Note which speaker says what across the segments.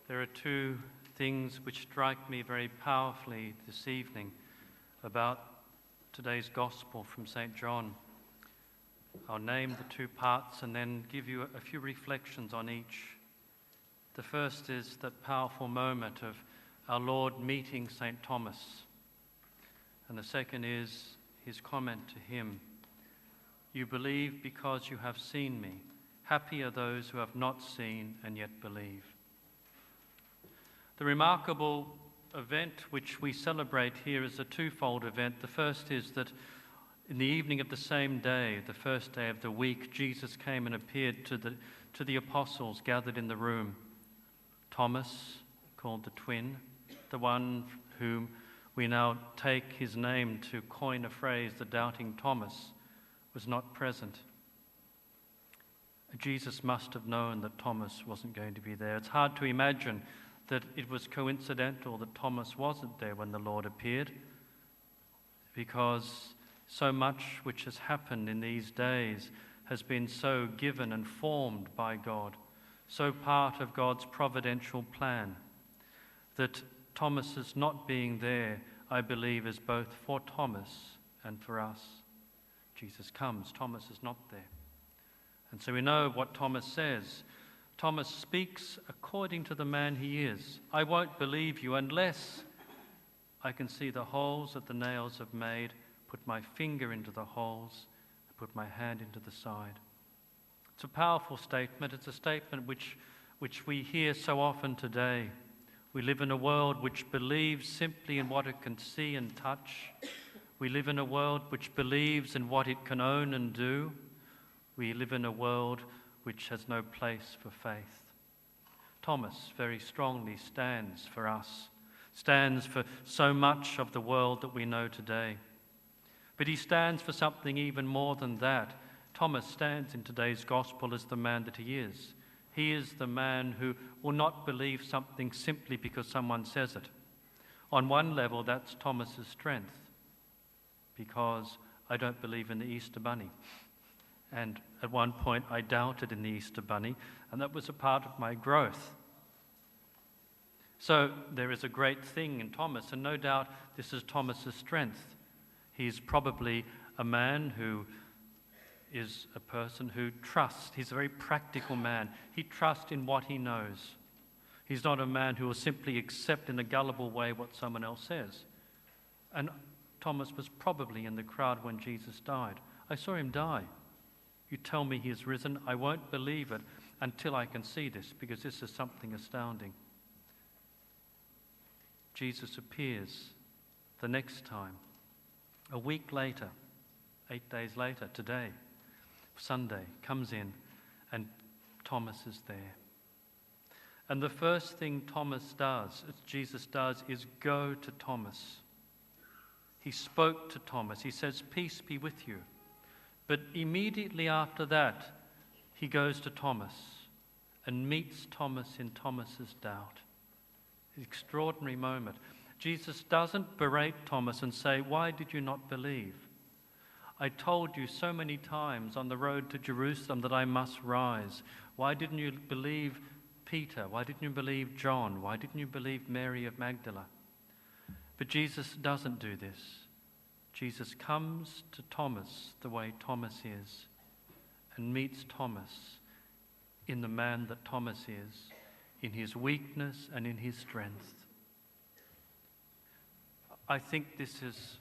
Speaker 1: There are two things which strike me very powerfully this evening about today's Gospel from St. John. I'll name the two parts and then give you a few reflections on each. The first is that powerful moment of our Lord meeting St. Thomas. And the second is his comment to him, "You believe because you have seen me. Happy are those who have not seen and yet believe." The remarkable event which we celebrate here is a twofold event. The first is that in the evening of the same day, the first day of the week, Jesus came and appeared to the apostles gathered in the room. Thomas, called the twin, the one whom we now take his name to coin a phrase, the doubting Thomas, was not present. Jesus must have known that Thomas wasn't going to be there. It's hard to imagine that it was coincidental that Thomas wasn't there when the Lord appeared, because so much which has happened in these days has been so given and formed by God, so part of God's providential plan, that Thomas's not being there, I believe, is both for Thomas and for us. Jesus comes, Thomas is not there. And so we know what Thomas says. Thomas speaks according to the man he is. "I won't believe you unless I can see the holes that the nails have made, put my finger into the holes, and put my hand into the side." It's a powerful statement. It's a statement which we hear so often today. We live in a world which believes simply in what it can see and touch. We live in a world which believes in what it can own and do. We live in a world which has no place for faith. Thomas very strongly stands for us, stands for so much of the world that we know today. But he stands for something even more than that. Thomas stands in today's gospel as the man that he is. He is the man who will not believe something simply because someone says it. On one level, that's Thomas's strength, because I don't believe in the Easter Bunny. And at one point, I doubted in the Easter Bunny, and that was a part of my growth. So there is a great thing in Thomas, and no doubt this is Thomas's strength. He's probably a man who is a person who trusts. He's a very practical man. He trusts in what he knows. He's not a man who will simply accept in a gullible way what someone else says. And Thomas was probably in the crowd when Jesus died. "I saw him die. You tell me he is risen, I won't believe it until I can see this, because this is something astounding." Jesus appears the next time, a week later, 8 days later, today, Sunday, comes in, and Thomas is there. And the first thing Jesus does, is go to Thomas. He spoke to Thomas. He says, "Peace be with you." But immediately after that, he goes to Thomas and meets Thomas in Thomas's doubt. An extraordinary moment. Jesus doesn't berate Thomas and say, "Why did you not believe? I told you so many times on the road to Jerusalem that I must rise. Why didn't you believe Peter? Why didn't you believe John? Why didn't you believe Mary of Magdala?" But Jesus doesn't do this. Jesus comes to Thomas the way Thomas is and meets Thomas in the man that Thomas is, in his weakness and in his strength. I think this is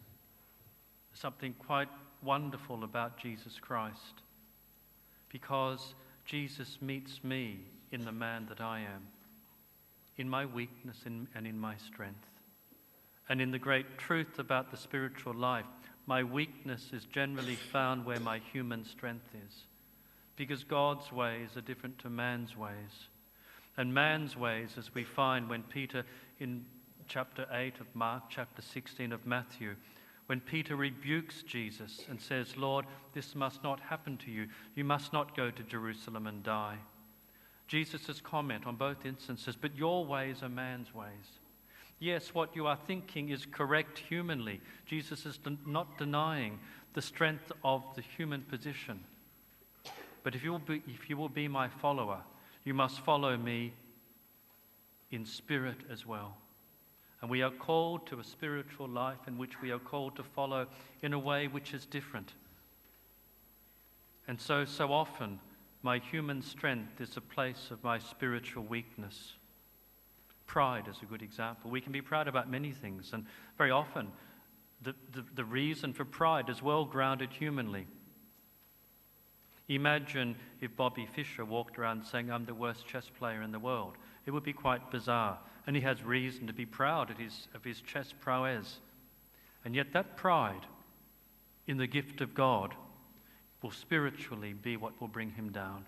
Speaker 1: something quite wonderful about Jesus Christ, because Jesus meets me in the man that I am, in my weakness and in my strength. And in the great truth about the spiritual life, my weakness is generally found where my human strength is, because God's ways are different to man's ways. And man's ways, as we find when Peter, in chapter 8 of Mark, chapter 16 of Matthew, when Peter rebukes Jesus and says, "Lord, this must not happen to you. You must not go to Jerusalem and die." Jesus' comment on both instances, "But your ways are man's ways." Yes, what you are thinking is correct humanly. Jesus is not denying the strength of the human position. But if you will be my follower, you must follow me in spirit as well. And we are called to a spiritual life in which we are called to follow in a way which is different. And so often, my human strength is a place of my spiritual weakness. Pride is a good example. We can be proud about many things, and very often the reason for pride is well grounded humanly. Imagine if Bobby Fischer walked around saying, "I'm the worst chess player in the world." It would be quite bizarre, and he has reason to be proud of his chess prowess. And yet that pride in the gift of God will spiritually be what will bring him down.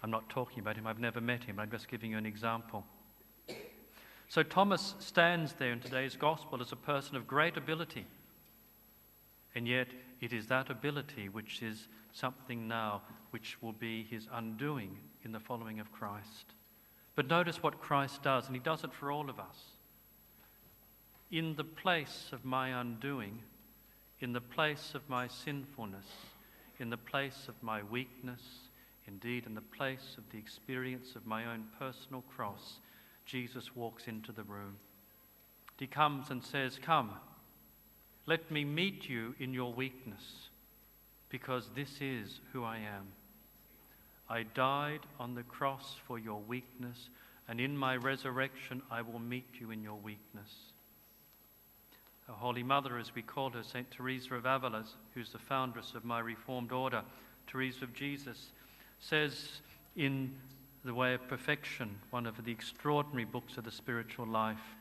Speaker 1: I'm not talking about him, I've never met him, I'm just giving you an example. So Thomas stands there in today's gospel as a person of great ability, and yet it is that ability which is something now which will be his undoing in the following of Christ. But notice what Christ does, and he does it for all of us. In the place of my undoing, in the place of my sinfulness, in the place of my weakness, indeed in the place of the experience of my own personal cross, Jesus walks into the room. He comes and says, "Come, let me meet you in your weakness, because this is who I am. I died on the cross for your weakness, and in my resurrection I will meet you in your weakness." Our Holy Mother, as we call her, St. Teresa of Avila, who's the foundress of my Reformed order, Teresa of Jesus, says in The Way of Perfection, one of the extraordinary books of the spiritual life,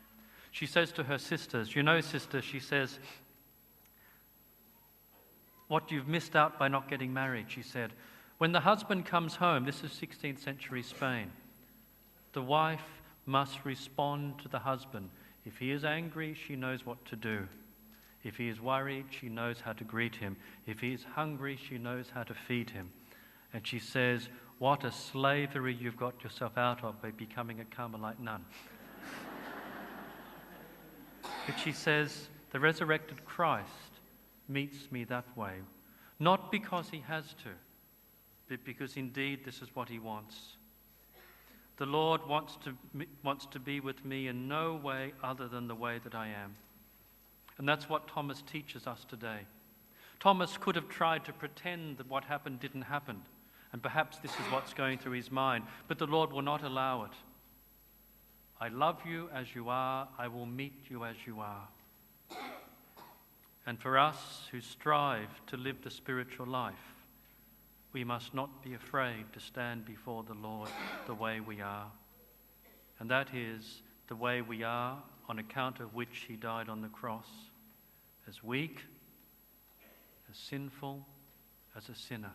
Speaker 1: she says to her sisters, "You know, sister," she says, "what you've missed out by not getting married," she said. "When the husband comes home," this is 16th century Spain, "the wife must respond to the husband. If he is angry, she knows what to do. If he is worried, she knows how to greet him. If he is hungry, she knows how to feed him." And she says, "What a slavery you've got yourself out of by becoming a Carmelite nun." But she says, the resurrected Christ meets me that way, not because he has to, but because indeed this is what he wants. The Lord wants to be with me in no way other than the way that I am. And that's what Thomas teaches us today. Thomas could have tried to pretend that what happened didn't happen, and perhaps this is what's going through his mind, but the Lord will not allow it. "I love you as you are, I will meet you as you are." And for us who strive to live the spiritual life, we must not be afraid to stand before the Lord the way we are. And that is the way we are on account of which he died on the cross, as weak, as sinful, as a sinner,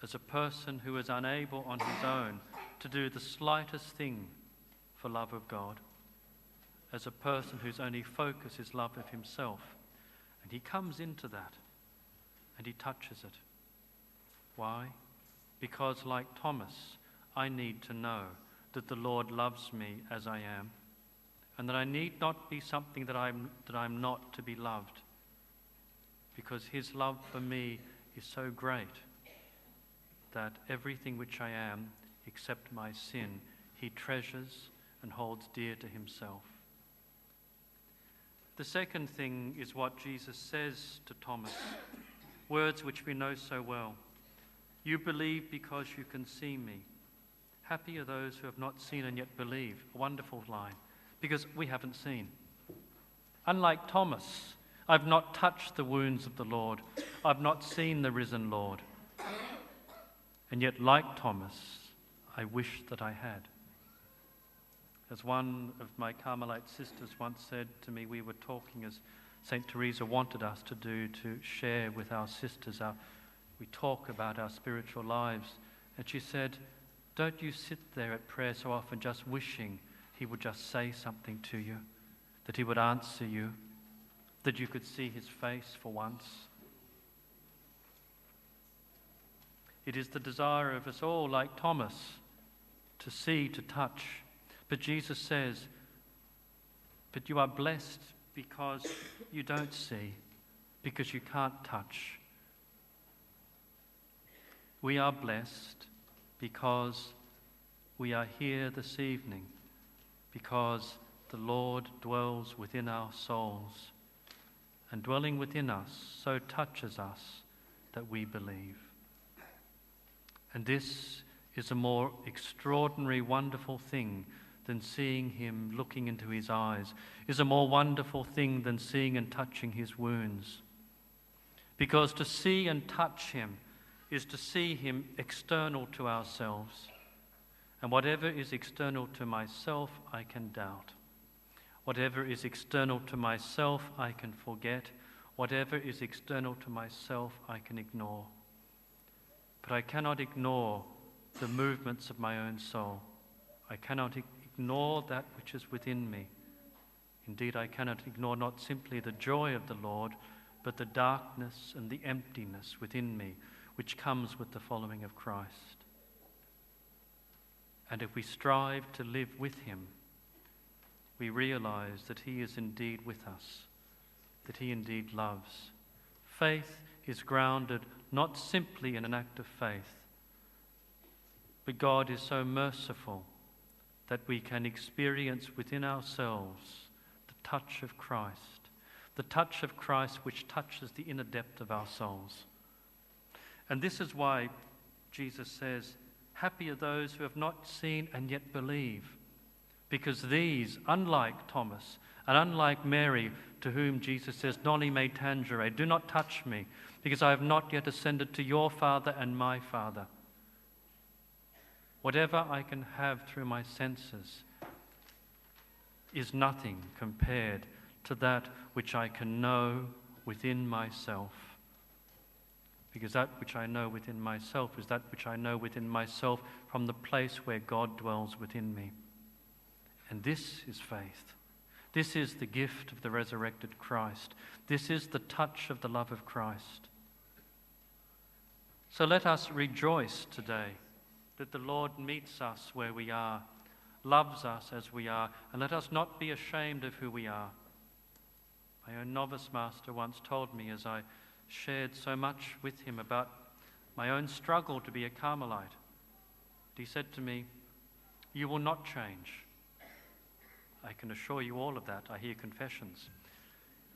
Speaker 1: as a person who is unable on his own to do the slightest thing for love of God, as a person whose only focus is love of himself. And he comes into that and he touches it. Why? Because like Thomas, I need to know that the Lord loves me as I am, and that I need not be something that I'm not to be loved, because his love for me is so great that everything which I am, except my sin, he treasures and holds dear to himself. The second thing is what Jesus says to Thomas, words which we know so well. "You believe because you can see me. Happy are those who have not seen and yet believe." A wonderful line, because we haven't seen. Unlike Thomas, I've not touched the wounds of the Lord. I've not seen the risen Lord. And yet, like Thomas, I wish that I had. As one of my Carmelite sisters once said to me, we were talking as St. Teresa wanted us to do, to share with our sisters. We talk about our spiritual lives. And she said, "Don't you sit there at prayer so often just wishing he would just say something to you, that he would answer you, that you could see his face for once?" It is the desire of us all, like Thomas, to see, to touch. But Jesus says, "But you are blessed because you don't see, because you can't touch." We are blessed because we are here this evening because the Lord dwells within our souls, and dwelling within us so touches us that we believe. And this is a more extraordinary, wonderful thing than seeing him looking into his eyes, is a more wonderful thing than seeing and touching his wounds. Because to see and touch him is to see him external to ourselves. And whatever is external to myself, I can doubt. Whatever is external to myself, I can forget. Whatever is external to myself, I can ignore. But I cannot ignore the movements of my own soul. I cannot ignore that which is within me. Indeed, I cannot ignore not simply the joy of the Lord, but the darkness and the emptiness within me, which comes with the following of Christ. And if we strive to live with him, we realize that he is indeed with us, that he indeed loves. Faith is grounded not simply in an act of faith, but God is so merciful that we can experience within ourselves the touch of Christ which touches the inner depth of our souls. And this is why Jesus says, happy are those who have not seen and yet believe, because these, unlike Thomas and unlike Mary, to whom Jesus says, noli me tangere, do not touch me, because I have not yet ascended to your Father and my Father. Whatever I can have through my senses is nothing compared to that which I can know within myself. Because that which I know within myself is that which I know within myself from the place where God dwells within me. And this is faith. This is the gift of the resurrected Christ. This is the touch of the love of Christ. So let us rejoice today that the Lord meets us where we are, loves us as we are, and let us not be ashamed of who we are. My own novice master once told me, as I shared so much with him about my own struggle to be a Carmelite, he said to me, you will not change. I can assure you all of that. I hear confessions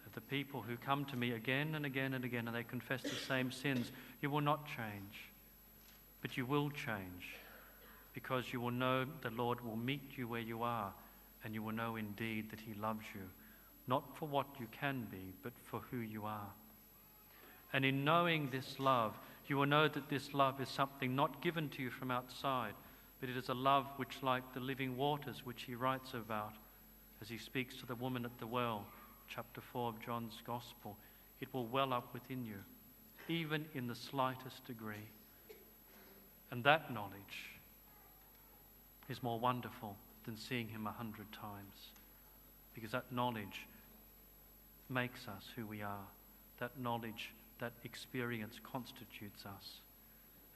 Speaker 1: of the people who come to me again and again and again, and they confess the same sins. You will not change, but you will change, because you will know the Lord will meet you where you are, and you will know indeed that he loves you, not for what you can be, but for who you are. And in knowing this love, you will know that this love is something not given to you from outside, but it is a love which, like the living waters which he writes about, as he speaks to the woman at the well, chapter 4 of John's Gospel, it will well up within you, even in the slightest degree. And that knowledge is more wonderful than seeing him 100 times, because that knowledge makes us who we are. That knowledge, that experience constitutes us.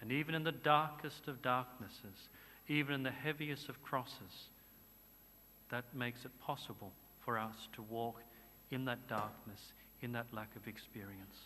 Speaker 1: And even in the darkest of darknesses, even in the heaviest of crosses, that makes it possible for us to walk in that darkness, in that lack of experience.